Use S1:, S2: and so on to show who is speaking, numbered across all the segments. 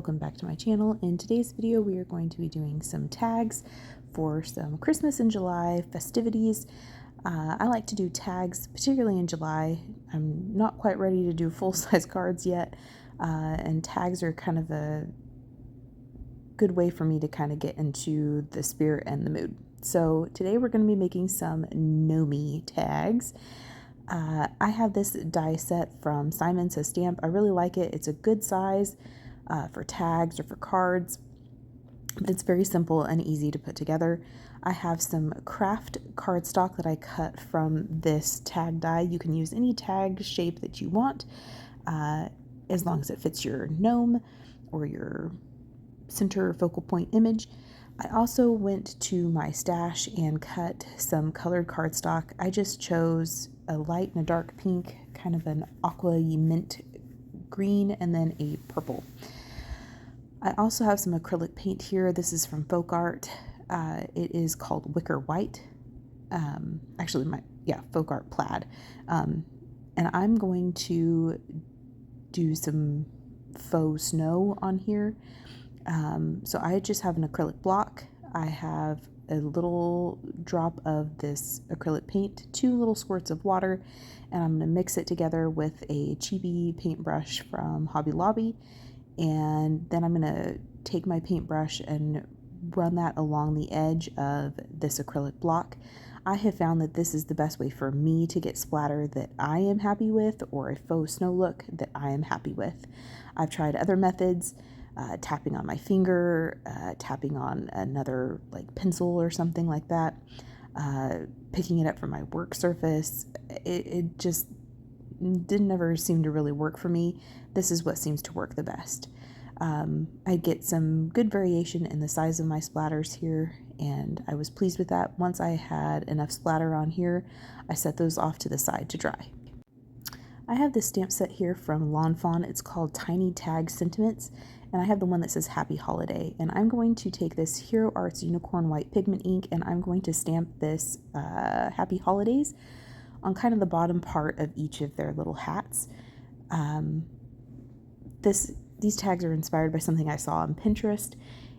S1: welcome back to my channel. In today's video we are going to be doing some tags for some Christmas in July festivities. I like to do tags particularly in July. I'm not quite ready to do full-size cards yet, and tags are kind of a good way for me to kind of get into the spirit and the mood. So today we're going to be making some Gnome tags. I have this die set from Simon Says Stamp. I really like it. It's a good size for tags or for cards, but it's very simple and easy to put together. I have some KRAFT cardstock that I cut from this tag die. You can use any tag shape that you want, as long as it fits your gnome or your center focal point image. I also went to my stash and cut some colored cardstock. I just chose a light and a dark pink, kind of an aqua mint green, and then a purple. I also have some acrylic paint here. This is from Folk Art. It is called Wicker White. Folk Art Plaid. And I'm going to do some faux snow on here. So I just have an acrylic block. I have a little drop of this acrylic paint, 2 little squirts of water, and I'm going to mix it together with a cheapy paintbrush from Hobby Lobby. And then I'm going to take my paintbrush and run that along the edge of this acrylic block. I have found that this is the best way for me to get splatter that I am happy with, or a faux snow look that I am happy with. I've tried other methods. Tapping on my finger, tapping on another like pencil or something like that, picking it up from my work surface. It just didn't ever seem to really work for me. This is what seems to work the best. I get some good variation in the size of my splatters here, and I was pleased with that. Once I had enough splatter on here, I set those off to the side to dry. I have this stamp set here from Lawn Fawn. It's called Tiny Tag Sentiments, and I have the one that says Happy Holiday. And I'm going to take this Hero Arts Unicorn White pigment ink, and I'm going to stamp this Happy Holidays on kind of the bottom part of each of their little hats. These tags are inspired by something I saw on Pinterest,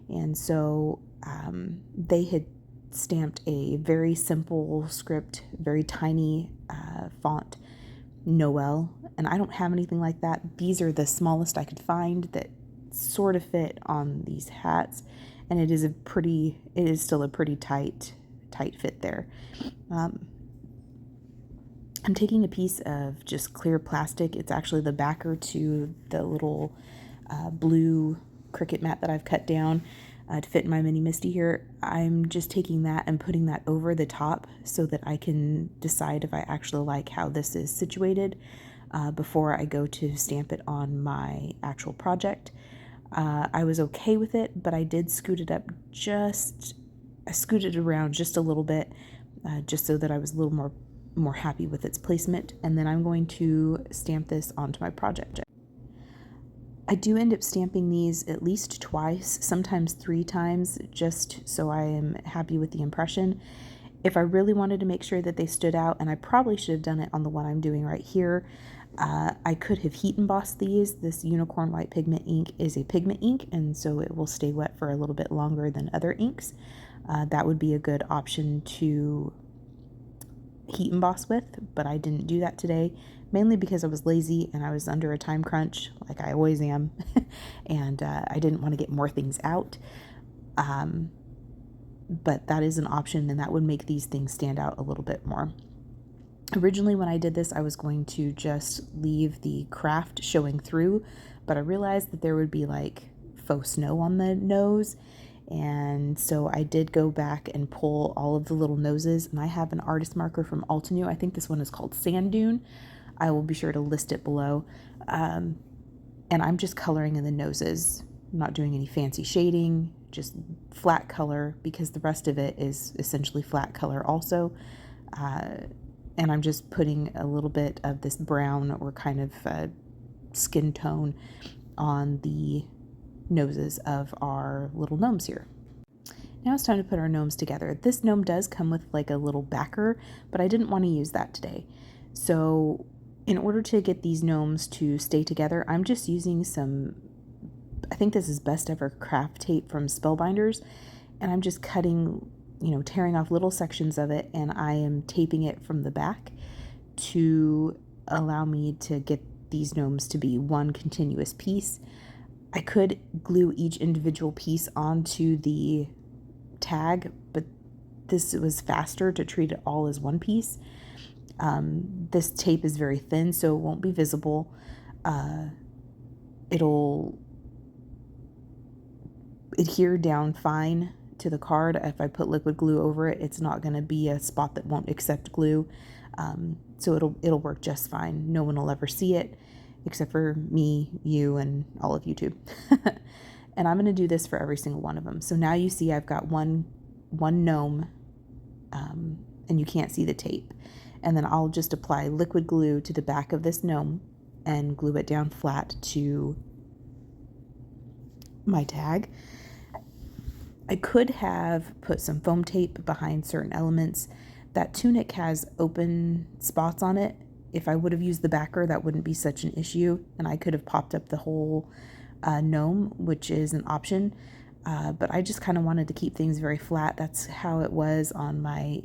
S1: and so they had stamped a very simple script, very tiny font, Noel, and I don't have anything like that. These are the smallest I could find that sort of fit on these hats, and it is still a pretty tight fit there. I'm taking a piece of just clear plastic. It's actually the backer to the little blue Cricut mat that I've cut down to fit in my mini Misty here. I'm just taking that and putting that over the top so that I can decide if I actually like how this is situated before I go to stamp it on my actual project. I was okay with it, but I did scoot it up I scooted it around just a little bit, just so that I was a little more happy with its placement. And then I'm going to stamp this onto my project. I do end up stamping these at least twice, sometimes 3 times, just so I am happy with the impression. If I really wanted to make sure that they stood out, and I probably should have done it on the one I'm doing right here, I could have heat embossed these. This Unicorn White pigment ink is a pigment ink, and so it will stay wet for a little bit longer than other inks. That would be a good option to heat emboss with, but I didn't do that today, mainly because I was lazy and I was under a time crunch, like I always am, and I didn't want to get more things out. But that is an option, and that would make these things stand out a little bit more. Originally, when I did this, I was going to just leave the KRAFT showing through, but I realized that there would be like faux snow on the nose, and so I did go back and pull all of the little noses, and I have an artist marker from Altenew. I think this one is called Sand Dune. I will be sure to list it below. And I'm just coloring in the noses. I'm not doing any fancy shading, just flat color, because the rest of it is essentially flat color also. And I'm just putting a little bit of this brown or kind of skin tone on the noses of our little gnomes here. Now it's time to put our gnomes together. This gnome does come with like a little backer, but I didn't want to use that today. So in order to get these gnomes to stay together, I'm just using some I think this is Best Ever Craft tape from Spellbinders, and I'm just cutting, tearing off little sections of it, and I am taping it from the back to allow me to get these gnomes to be one continuous piece. I could glue each individual piece onto the tag, but this was faster to treat it all as one piece. This tape is very thin, so it won't be visible. It'll adhere down fine to the card. If I put liquid glue over it, it's not going to be a spot that won't accept glue. So it'll work just fine. No one will ever see it except for me, you, and all of YouTube. And I'm going to do this for every single one of them. So now you see I've got one gnome, and you can't see the tape. And then I'll just apply liquid glue to the back of this gnome and glue it down flat to my tag. I could have put some foam tape behind certain elements. That tunic has open spots on it. If I would have used the backer, that wouldn't be such an issue, and I could have popped up the whole gnome, which is an option. But I just kind of wanted to keep things very flat. That's how it was on my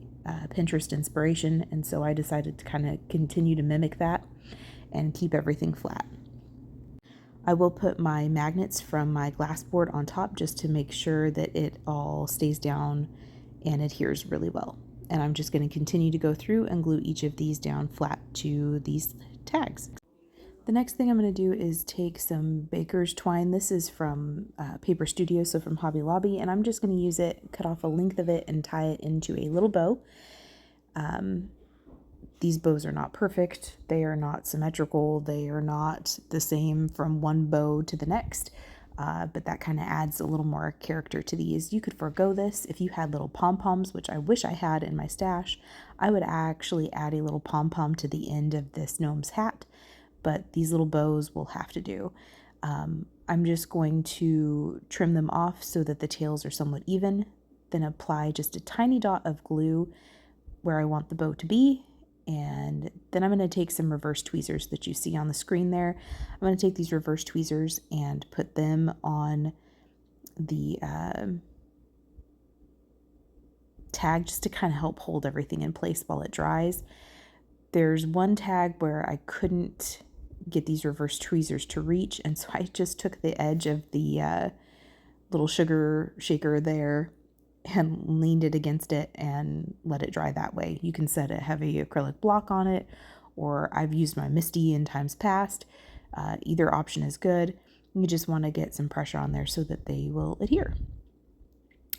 S1: Pinterest inspiration, and so I decided to kind of continue to mimic that and keep everything flat. I will put my magnets from my glass board on top just to make sure that it all stays down and adheres really well. And I'm just going to continue to go through and glue each of these down flat to these tags. The next thing I'm going to do is take some baker's twine. This is from Paper Studio, so from Hobby Lobby, and I'm just going to use it, cut off a length of it, and tie it into a little bow. These bows are not perfect. They are not symmetrical. They are not the same from one bow to the next. But that kind of adds a little more character to these. You could forego this. If you had little pom-poms, which I wish I had in my stash, I would actually add a little pom-pom to the end of this gnome's hat, but these little bows will have to do. I'm just going to trim them off so that the tails are somewhat even, then apply just a tiny dot of glue where I want the bow to be, and then I'm going to take some reverse tweezers that you see on the screen there. I'm going to take these reverse tweezers and put them on the tag just to kind of help hold everything in place while it dries. There's one tag where I couldn't get these reverse tweezers to reach, and so I just took the edge of the little sugar shaker there and leaned it against it and let it dry that way. You can set a heavy acrylic block on it, or I've used my Misty in times past. Either option is good. You just want to get some pressure on there so that they will adhere.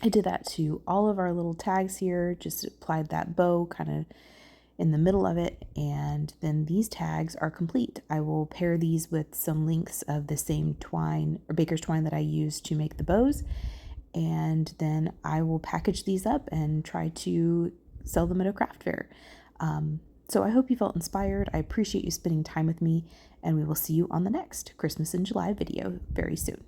S1: I did that to all of our little tags here, just applied that bow kind of in the middle of it, and then these tags are complete. I will pair these with some links of the same twine or baker's twine that I used to make the bows, and then I will package these up and try to sell them at a craft fair. So I hope you felt inspired. I appreciate you spending time with me, and we will see you on the next Christmas in July video very soon.